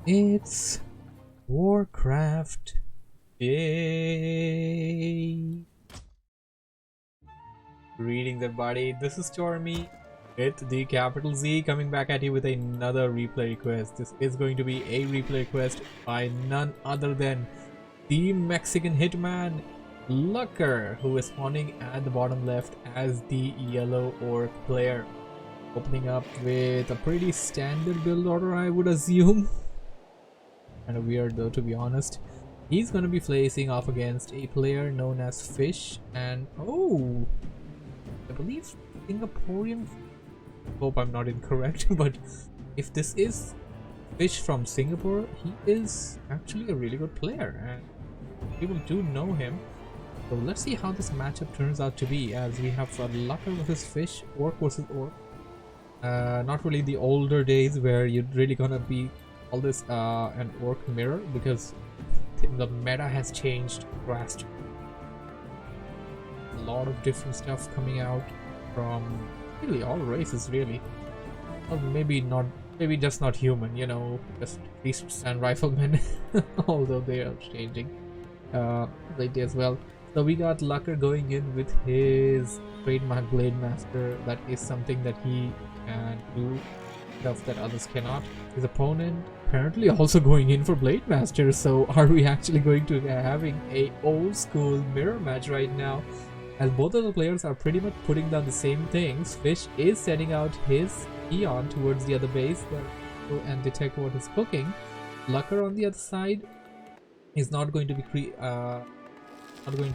It's WarCraft Day. Greetings everybody, this is Stormy with the capital Z coming back at you with another replay request. This is going to be a replay request by none other than the Mexican hitman Lucker, who is spawning at the bottom left as the yellow orc player. Opening up with a pretty standard build order, I would assume. Kind of weird though, to be honest. He's gonna be facing off against a player known as Fish, and oh, I believe Singaporean. Hope I'm not incorrect, but if this is Fish from Singapore, he is actually a really good player and people do know him. So let's see how this matchup turns out to be, as we have Lucker versus Fish, Orc versus Orc. Not really the older days where you're really gonna be all this an orc mirror, because the meta has changed drastically. A lot of different stuff coming out from really all races, really. Or maybe not, maybe just not human, you know, just priests and riflemen. Although they are changing lately as well. So we got Lucker going in with his trademark Blade Master. That is something that he can do, stuff that others cannot. His opponent apparently also going in for Blade Master. So are we actually going to be having a old school mirror match right now, as both of the players are pretty much putting down the same things? Fish is setting out his peon towards the other base and detect what is cooking. Lucker on the other side is not going to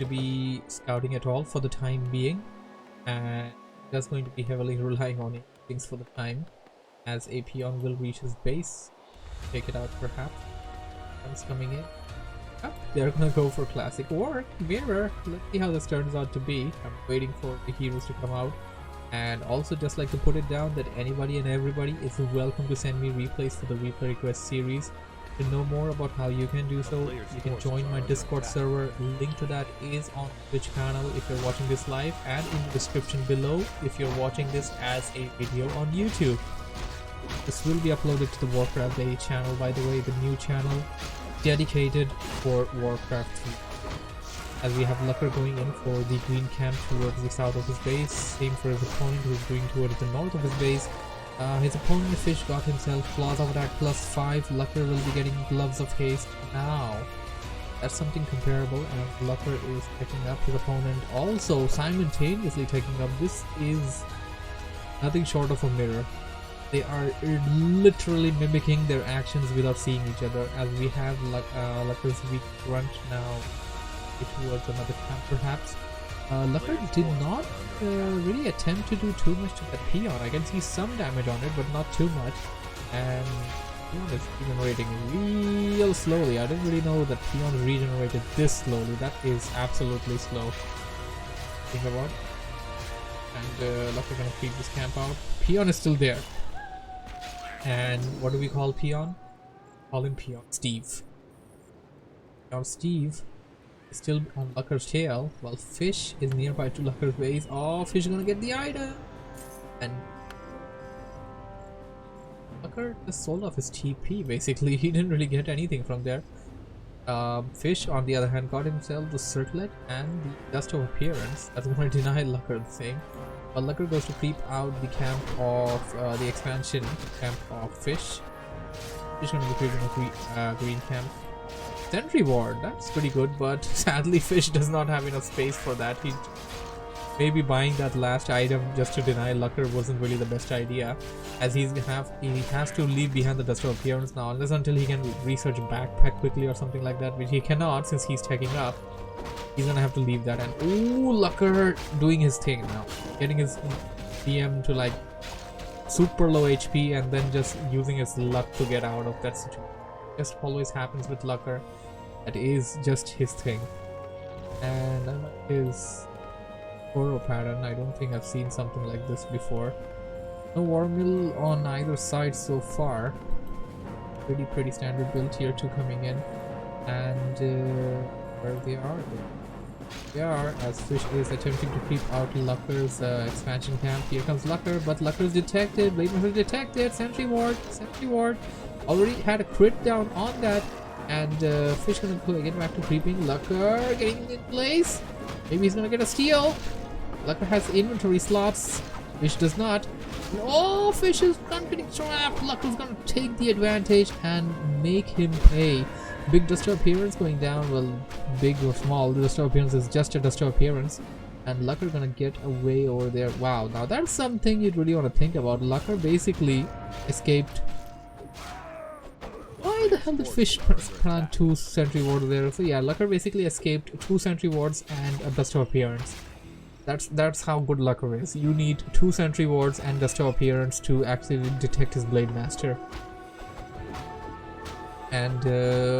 be scouting at all for the time being, and just going to be heavily relying on things for the time, as a peon will reach his base, take it out perhaps. One's coming in. Yep, they're gonna go for classic Orc mirror. Let's see how this turns out to be. I'm waiting for the heroes to come out, and also just like to put it down that anybody and everybody is welcome to send me replays for the replay request series. To know more about how you can do so, you can join my Discord server. Link to that is on Twitch channel if you're watching this live, and in the description below if you're watching this as a video on YouTube. This will be uploaded to the WarCraft Day channel, by the way, the new channel dedicated for WarCraft 3. As we have Lucker going in for the green camp towards the south of his base, same for his opponent who's going towards the north of his base. His opponent Fish got himself Claws of Attack +5. Lucker will be getting Gloves of Haste now. That's something comparable, and Lucker is picking up his opponent also simultaneously taking up. This is nothing short of a mirror. They are literally mimicking their actions without seeing each other, as we have Lucker's weak grunt now towards another camp perhaps. Lucker did not really attempt to do too much to that peon. I can see some damage on it, but not too much. And peon is regenerating real slowly. I didn't really know that peon regenerated this slowly. That is absolutely slow. Think about it. And Lucker gonna feed this camp out. Peon is still there. And what do we call peon? Call him Peon Steve. Now Steve still on Lucker's tail, while Fish is nearby to Lucker's base. Oh, Fish is gonna get the item, and Lucker just sold off his TP basically. He didn't really get anything from there. Fish on the other hand got himself the Circlet and the Dust of Appearance. That's gonna deny Lucker the thing, but Lucker goes to creep out the camp of the expansion camp of Fish. Fish gonna be creeping a green camp. Sentry ward, that's pretty good, but sadly Fish does not have enough space for that. He maybe buying that last item just to deny Lucker wasn't really the best idea, as he has to leave behind the Dust of Appearance now, unless until he can research backpack quickly or something like that, which he cannot since he's taking up. He's gonna have to leave that. And ooh, Lucker doing his thing now, getting his DM to like super low HP and then just using his luck to get out of that situation. Just always happens with Lucker. That is just his thing. And I like his Oro pattern. I don't think I've seen something like this before. No War Mill on either side so far. Pretty standard build. Tier 2 coming in. And where they are? They are, as Fish is attempting to creep out Lucker's expansion camp. Here comes Lucker, but Lucker's detected. Blade Master detected. Sentry ward. Already had a crit down on that. And Fish gonna get back to creeping. Lucker getting in place. Maybe he's gonna get a steal. Lucker has inventory slots. Fish does not. Oh, Fish is not getting trapped. Lucker's gonna take the advantage and make him pay. Big duster appearance going down. Well, big or small, the duster appearance is just a duster appearance. And Lucker gonna get away over there. Wow, now that's something you'd really want to think about. Lucker basically escaped. Why the hell did Fish plant 2 sentry wards there? So yeah, Lucker basically escaped 2 sentry wards and a duster appearance. That's how good Lucker is. You need 2 sentry wards and duster appearance to actually detect his Blade Master. And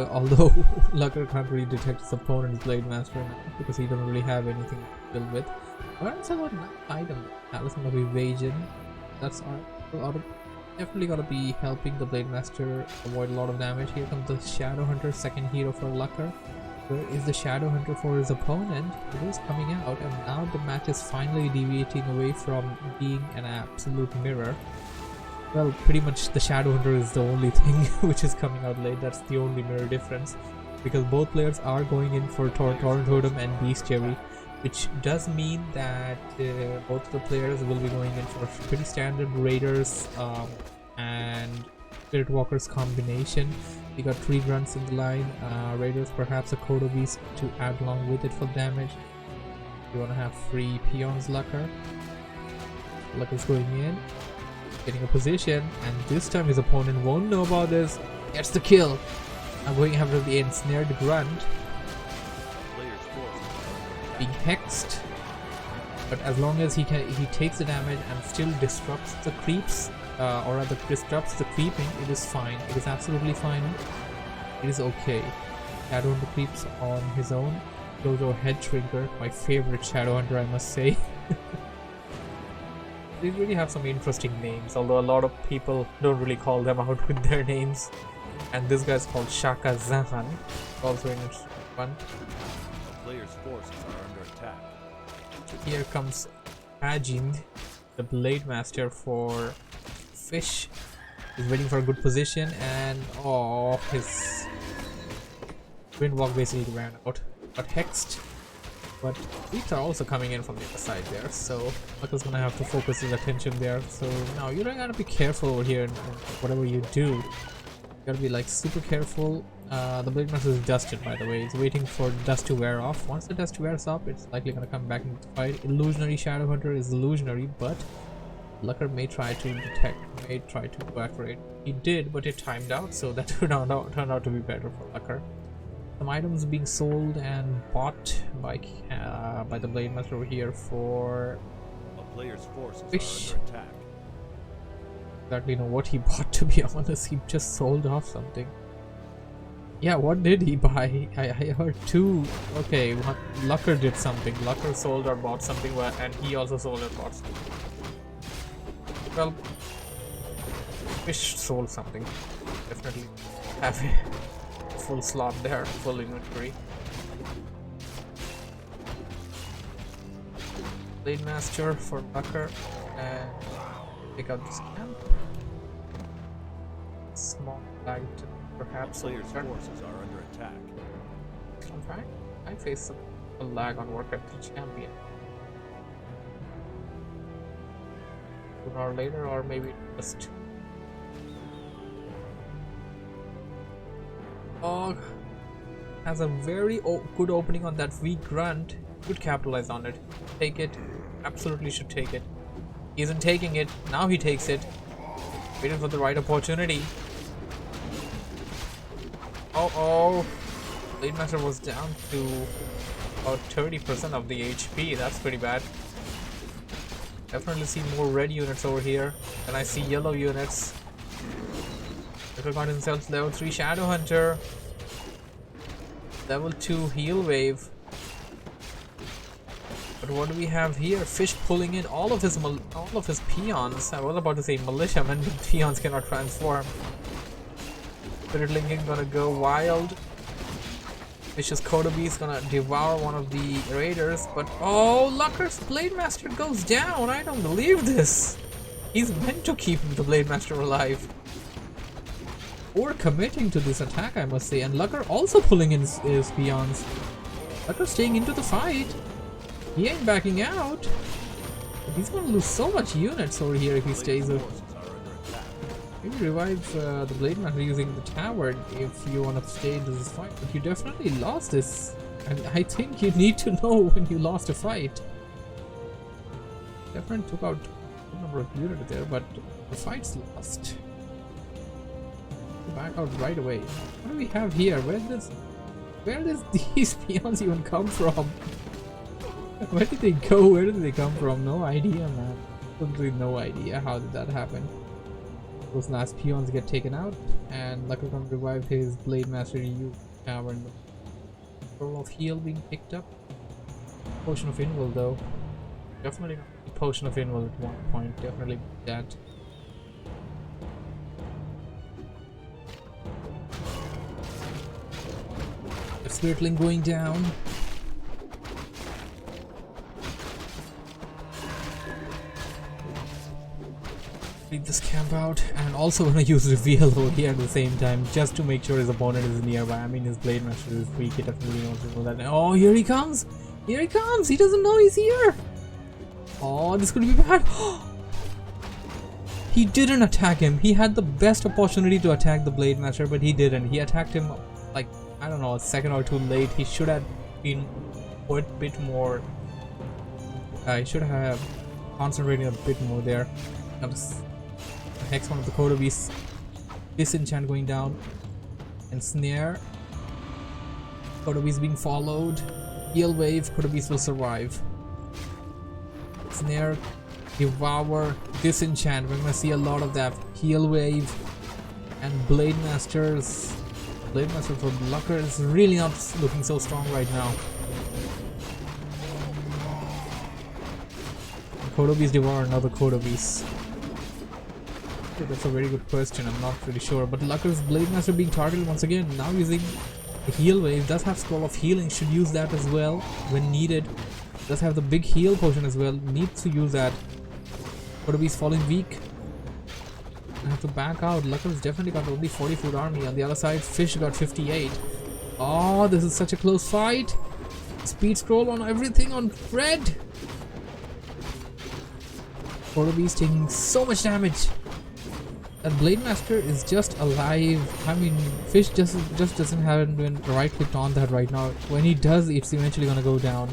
although Lucker can't really detect his opponent's Blade Master now because he doesn't really have anything to deal with. But it's about an item. Talisman of Evasion. That's definitely gonna be helping the Blade Master avoid a lot of damage. Here comes the Shadow Hunter, second hero for Lucker. Where is the Shadow Hunter for his opponent? It is coming out, and now the match is finally deviating away from being an absolute mirror. Well, pretty much the Shadow Hunter is the only thing which is coming out late. That's the only mirror difference, because both players are going in for Torrent Totem and Bestiary, which does mean that both of the players will be going in for pretty standard Raiders and Spirit Walkers combination. We got 3 grunts in the line, Raiders, perhaps a Kodo Beast to add along with it for damage. You want to have 3 peons. Lucker's going in, getting a position, and this time his opponent won't know about this. Gets the kill. I'm going to have to be ensnared grunt. Being hexed, but as long as he takes the damage and still disrupts the creeps, or rather disrupts the creeping, it is fine. It is absolutely fine. It is okay. Shadow Hunter creeps on his own. Dojo Head Shrinker, my favorite Shadow Hunter, I must say. They really have some interesting names, although a lot of people don't really call them out with their names. And this guy's called Shaka Zahan, also an interesting one. Player's forces are under attack. Here comes Ajin, the Blade Master for Fish. He's waiting for a good position, and oh, his Windwalk basically ran out. Got hexed, but creeps are also coming in from the other side there, so Lucker's gonna have to focus his attention there. So now you gotta be careful over here, and whatever you do, you gotta be like super careful. The Blade Master is dusted, by the way. He's waiting for the dust to wear off. Once the dust wears off, it's likely gonna come back into the fight. Illusionary Shadow Hunter is illusionary, but Lucker may try to detect, may try to go after it. He did, but it timed out, so that turned out to be better for Lucker. Some items being sold and bought by the Blade Master over here for a player's forces Fish. are under attack. Exactly know what he bought, to be honest. He just sold off something. Yeah, what did he buy? I heard 2. Okay, Lucker did something. Lucker sold or bought something, and he also sold and bought something. Well, Fish sold something. Definitely have a full slot there, full inventory. Blade Master for Lucker, and pick out this camp. Small flag to perhaps. Player's forces are under attack. I'm trying. I face a lag on WarCraft champion. An hour later, or maybe just. Oh, has a very good opening on that weak grunt. Could capitalize on it. Take it. Absolutely should take it. He isn't taking it. Now he takes it. Waiting for the right opportunity. Oh. Blade Master was down to about 30% of the HP. That's pretty bad. Definitely see more red units over here, and I see yellow units. Lucker got himself level 3 Shadow Hunter, level 2 Heal Wave. But what do we have here? Fish pulling in all of his peons. I was about to say militiamen, but peons cannot transform. Spirit Linking gonna go wild. Fish's Kodobi is gonna devour one of the raiders, but oh, Lucker's Blade Master goes down. I don't believe this. He's meant to keep the Blade Master alive. overcommitting to this attack, I must say. And Lucker also pulling in his peons. Lucker staying into the fight. He ain't backing out. But he's gonna lose so much units over here if he stays. Maybe revive the Blade Master using the tower if you want to stay into this fight. But you definitely lost this. And I think you need to know when you lost a fight. Definitely took out a number of units there, but the fight's lost. Back out right away. What do we have here? Where does these peons even come from? Where did they go? Where did they come from? No idea, man. Absolutely no idea. How did that happen? Those last peons get taken out, and Lucker can revive his Blade Master U tower. And the roll of heal being picked up. Potion of Invul though. Definitely not Potion of Invul at one point. Definitely that. Spiritling going down. Leave this camp out, and also gonna use reveal over here at the same time just to make sure his opponent is nearby. I mean, his Blade Master is weak, he definitely wants to know that. Oh, here he comes! Here he comes! He doesn't know he's here! Oh, this could be bad! He didn't attack him. He had the best opportunity to attack the Blade Master, but he didn't. He attacked him like, I don't know, a second or two late. He should have been a bit more. He should have concentrated a bit more there. Hex one of the Kodovis. Disenchant going down. And Snare. Kodovis being followed. Heal Wave. Kodovis will survive. Snare. Devour. Disenchant. We're gonna see a lot of that. Heal Wave. And Blade Masters. Blade Master for Lucker is really not looking so strong right now. Kodovis devour another Kodovis. That's a very good question. I'm not really sure. But Lucker's Blade Master being targeted once again. Now using the heal wave. Does have Scroll of Healing. Should use that as well when needed. Does have the big heal potion as well. Needs to use that. Kodovis falling weak. I have to back out. Lucker's definitely got only 40 food army. On the other side, Fish got 58. Oh, this is such a close fight. Speed scroll on everything on Fred. Kodovis taking so much damage. That Blade Master is just alive. I mean, Fish just doesn't have been right clicked on that right now. When he does, it's eventually gonna go down.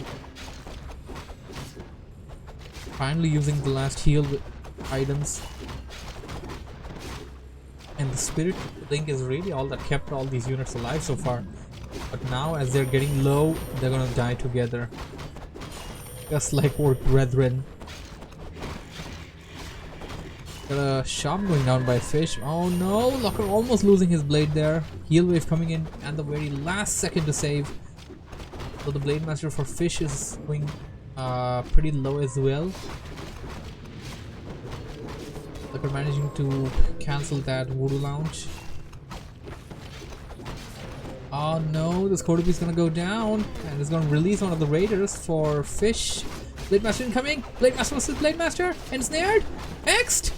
Finally using the last heal items. And the Spirit Link is really all that kept all these units alive so far. But now as they're getting low, they're gonna die together. Just like Orc Brethren. Got a shop going down by Fish. Oh no, Lucker almost losing his blade there. Heal wave coming in at the very last second to save. So the Blade Master for Fish is going pretty low as well. Lucker managing to cancel that Voodoo Lounge. Oh no, this Kodobi is gonna go down and it's gonna release one of the raiders for Fish. Blade Master incoming. Blade Master versus Blade Master. Ensnared. Hexed.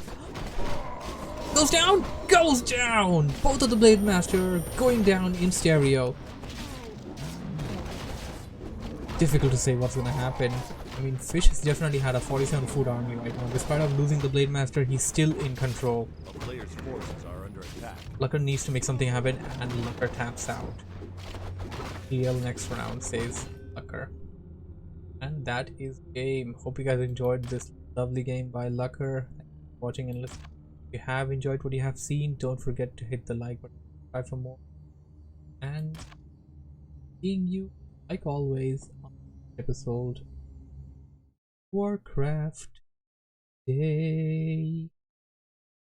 Goes down. Goes down. Both of the Blade Master going down in stereo. Difficult to say what's gonna happen. I mean, Fish has definitely had a 47 food army right now. Despite of losing the Blade Master, he's still in control. A player's forces are under attack. Lucker needs to make something happen, and Lucker taps out. DL next round, says Lucker. And that is game. Hope you guys enjoyed this lovely game by Lucker. Watching and listening. If you have enjoyed what you have seen, don't forget to hit the like button, subscribe for more. And seeing you, like always, on the episode WarCraft Day.